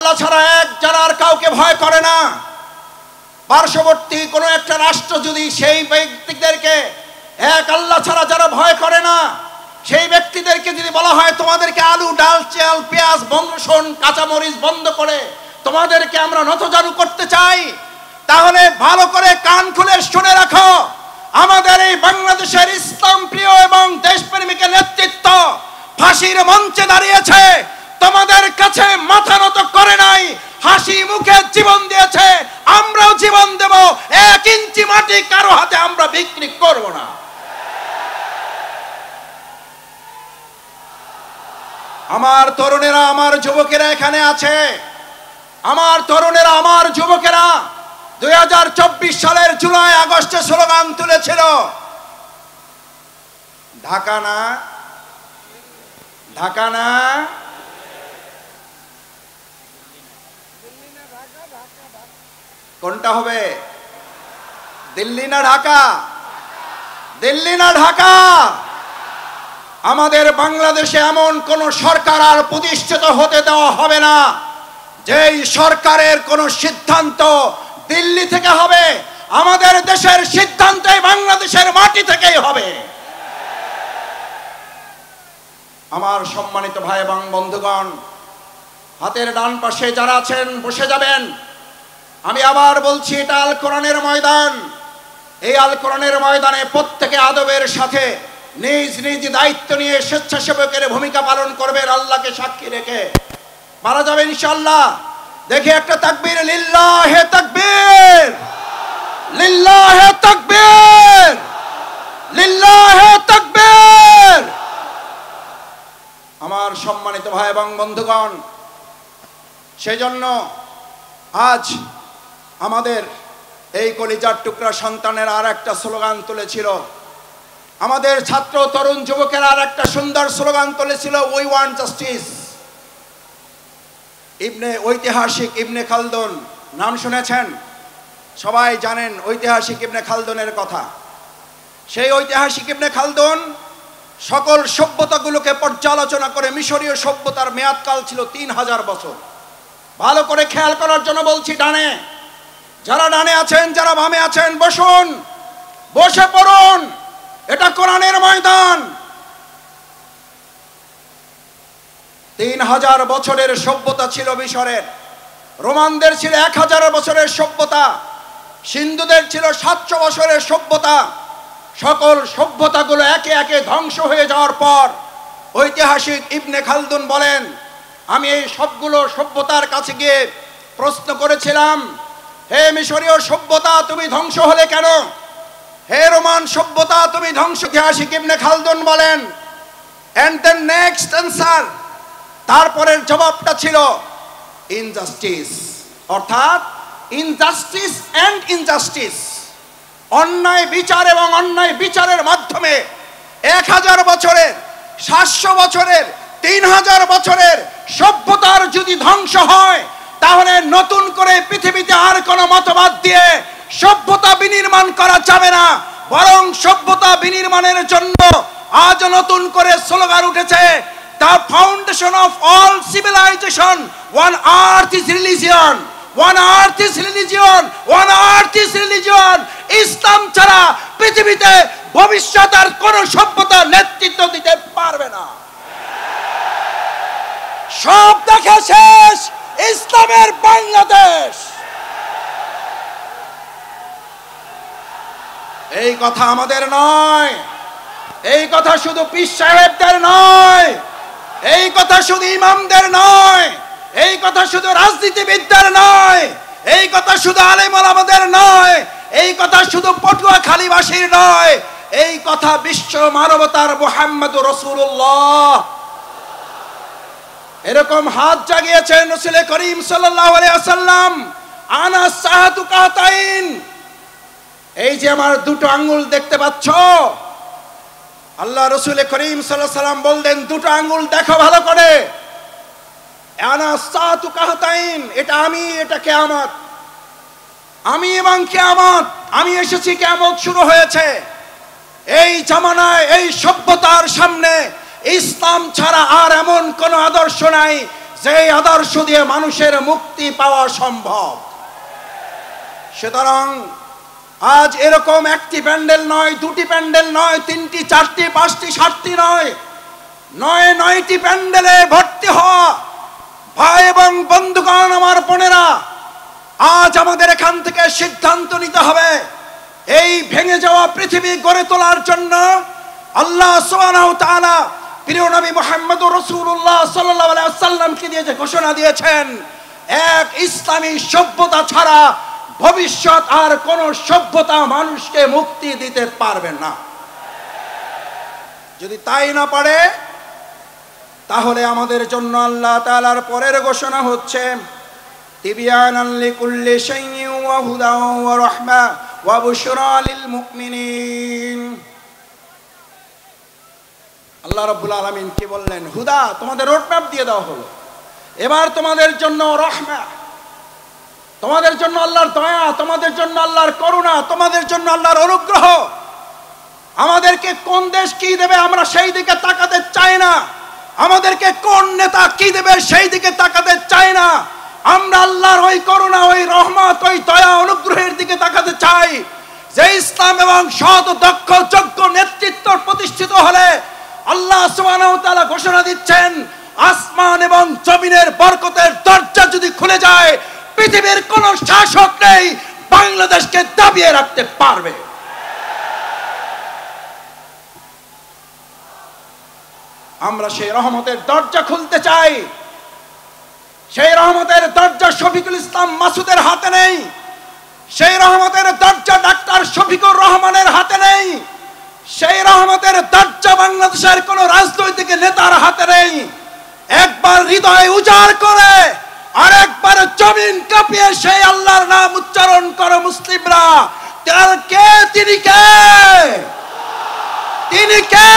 আল্লাহ ছাড়া এক যারা আর কাউকে ভয় করে না, পার্শ্ববর্তী কোনো একটা রাষ্ট্র যদি সেই ব্যক্তিদেরকে এক আল্লাহ ছাড়া যারা ভয় করে না সেই ব্যক্তিদেরকে যদি বলা হয় তোমাদেরকে আলু ডাল চাল পেঁয়াজ রসুন কাঁচামরিচ বন্ধ করে তোমাদেরকে আমরা নতজানু করতে চাই, তাহলে ভালো করে কান খুলে শুনে রাখো, আমাদের এই বাংলাদেশের ইসলাম প্রিয় এবং দেশপ্রেমিকের নেতৃত্ব ফাঁসির মঞ্চে দাঁড়িয়েছে, তোমাদের কাছে মাথা নত করে নাই, হাসি মুখে জীবন দিয়েছে, আমরাও জীবন দেব, 1 ইঞ্চি মাটি কারো হাতে আমরা বিক্রি করব না। আমার তরুণেরা আমার যুবকেরা এখানে আছে, আমার তরুণেরা আমার যুবকেরা 2024 সালের জুলাই আগস্টে স্লোগান তুলেছিল, ঢাকা না ঢাকা না, কোনটা হবে? দিল্লি না ঢাকা? দিল্লি না ঢাকা? আমাদের বাংলাদেশে এমন কোন সরকার আর প্রতিষ্ঠিত হতে দেওয়া হবে না যেই সরকারের কোন সিদ্ধান্ত দিল্লি থেকে হবে, আমাদের দেশের সিদ্ধান্ত বাংলাদেশের মাটি থেকেই হবে। আমার সম্মানিত ভাই এবং বন্ধুগণ, হাতের ডান পাশে যারা আছেন বসে যাবেন। আমি আবার বলছি, এটা আল কোরআনের ময়দান, এই আল কোরআনের ময়দানে প্রত্যেকে আদবের সাথে নিজ নিজ দায়িত্ব নিয়ে স্বেচ্ছাসেবকের ভূমিকা পালন করবেন, আল্লাহকে সাক্ষী রেখে পারা যাবে ইনশাআল্লাহ। দেখি একটা তাকবীর, লিল্লাহে তাকবীর, লিল্লাহে তাকবীর, লিল্লাহে তাকবীর। আমার সম্মানিত ভাই এবং বন্ধুগণ, সেজন্য আজ আমাদের এই কলিজার টুকরা সন্তানের আর একটা স্লোগান তুলেছিল, আমাদের ছাত্র তরুণ যুবকেরা আর একটা সুন্দর স্লোগান তুলেছিল, উই ওয়ান্ট জাস্টিস। ঐতিহাসিক ইবনে খালদুন নাম শুনেছেন? সবাই জানেন ঐতিহাসিক ইবনে খালদুনের কথা। সেই ঐতিহাসিক ইবনে খালদুন সকল সভ্যতাগুলোকে পর্যালোচনা করে, মিশরীয় সভ্যতার মেয়াদকাল ছিল 3000 বছর। ভালো করে খেয়াল করার জন্য বলছি, ডানে যারা ডানে আছেন, যারা বামে আছেন, বসুন, বসে পড়ুন, এটা কোরআনের ময়দান। 3000 বছরের সভ্যতা ছিল মিশরের, রোমানদের ছিল 1000 বছরের সভ্যতা, সিন্ধুদের ছিল 700 বছরের সভ্যতা। সকল সভ্যতাগুলো একে একে ধ্বংস হয়ে যাওয়ার পর ঐতিহাসিক ইবনে খালদুন বলেন, আমি এই সবগুলো সভ্যতার কাছে গিয়ে প্রশ্ন করেছিলাম, হে মিশরীয় সভ্যতা তুমি ধ্বংস হলে কেন? হে রোমান সভ্যতা তুমি ধ্বংস? ঐতিহাসিক ইবনে খালদুন বলেন, এন্ড দ্য নেক্সট অ্যানসার, তারপরের জবাবটা ছিল ইনজাস্টিস, অর্থাৎ ইনজাস্টিস এন্ড ইনজাস্টিস, অন্যায় বিচার এবং অন্যায় বিচারের মাধ্যমে 1000 বছরের, 700 বছরের, 3000 বছরের সভ্যতার যদি ধ্বংস হয়, তাহলে নতুন করে পৃথিবীতে আর কোনো মতবাদ দিয়ে সভ্যতা বিনির্মাণ করা যাবে না, বরং সভ্যতা বিনির্মাণের জন্য আজ নতুন করে স্লোগান উঠেছে, the foundation of all civilization, one earth is religion, one earth is religion, one earth is religion. Islam ছাড়া পৃথিবীতে ভবিষ্যৎ আর কোন সভ্যতা নেতৃত্ব দিতে পারবে না। সব দেখা শেষ, ইসলামের বাংলাদেশ। এই কথা আমাদের নয়, এই কথা শুধু পীর সাহেবদের নয়, এই কথা শুধু ইমামদের নয়, এই কথা শুধু রাজনীতিবিদদের নয়, এই কথা শুধু আলেম ওলামাদের নয়, এই কথা শুধু পটুয়াখালীবাসীর নয়, এই কথা বিশ্ব মানবতার মুহাম্মদুর রাসূলুল্লাহ। এরকম হাত জাগিয়েছেন রাসূল করিম সাল্লাল্লাহু আলাইহি ওয়াসাল্লাম, আনা সাহাতু কাতাইন, এই যে আমার দুটো আঙ্গুল দেখতে পাচ্ছ, আল্লাহ রাসূল করিম সাল্লাল্লাহু আলাইহি ওয়াসাল্লাম বললেন, দুটো আঙ্গুল দেখো ভালো করে, আনা সাহাতু কাতাইন, এটা আমি, এটা কিয়ামত, আমি এবং কিয়ামত, আমি এসেছি, কিয়ামত শুরু হয়েছে। এই জামানায় এই সভ্যতার সামনে ইসলাম ছাড়া আর এমন কোন আদর্শ নাই যে আদর্শ দিয়ে মানুষের মুক্তি পাওয়া সম্ভব। সুতরাং আজ এরকম একটি প্যান্ডেল নয়, দুটি প্যান্ডেল নয়, তিনটি, চারটি, পাঁচটি, সাতটি নয়, নয়টি প্যান্ডেলে ভর্তি হওয়া ভাই এবং বন্ধুগণ, আমার বোনেরা, আজ আমাদের এখান থেকে সিদ্ধান্ত নিতে হবে এই ভেঙে যাওয়া পৃথিবী গড়ে তোলার জন্য আল্লাহ সুবহানাহু ওয়া তাআলা প্রিয় নবী মুহাম্মদুর রাসূলুল্লাহ সাল্লাল্লাহু আলাইহি ওয়াসাল্লামকে দিয়ে যে ঘোষণা দিয়েছেন, এক ইসলামী সভ্যতা ছাড়া ভবিষ্যৎ আর কোন সভ্যতা মানুষকে মুক্তি দিতে পারবে না। যদি তাই না পারে, তাহলে আমাদের জন্য আল্লাহ তাআলার পরের ঘোষণা হচ্ছে তিবিয়ানান লিকুল্লি শাইইন ওয়া হুদান ওয়া রাহমা ওয়া বুশরা লিল মুমিনিন। আল্লাহ রাব্বুল আলামিন কি বললেন? হুদা, তোমাদের রোডম্যাপ দিয়ে দেওয়া হলো। এবার তোমাদের জন্য রহমা, তোমাদের জন্য আল্লাহর দয়া, তোমাদের জন্য আল্লাহর করুণা, তোমাদের জন্য আল্লাহর অনুগ্রহ। আমাদেরকে কোন দেশ কি দেবে আমরা সেই দিকে তাকাতে চাই না, আমাদেরকে কোন নেতা কি দেবে সেই দিকে তাকাতে চাই না। আমরা আল্লাহর ওই করুণা, ওই রহমত, ওই দয়া, অনুগ্রহের দিকে তাকাতে চাই যে ইসলাম এবং সৎ, দক্ষ, যোগ্য নেতৃত্ব প্রতিষ্ঠিত হলে আল্লাহ সুবহানাহু ওয়া তাআলা ঘোষণা দিচ্ছেন, আসমান এবং জমিনের বরকতের দরজা যদি খুলে যায়, পৃথিবীর কোন শাসক নেই বাংলাদেশকে দাবিয়ে রাখতে পারবে। আমরা সেই রহমতের দরজা খুলতে চাই। সেই রহমতের দরজা শফিকুল ইসলাম মাসুদের হাতে নেই, সেই রহমতের দরজা ডাক্তার শফিকুর রহমানের হাতে নেই, সেই রহমতের দরজা বাংলাদেশের কোন রাজনৈতিক নেতার হাতে নেই। একবার হৃদয় উজাড় করে আর একবার জমিন কাঁপিয়ে সেই আল্লাহর নাম উচ্চারণ করো মুসলিমরা। কে? তিনি কে? তিনি কে?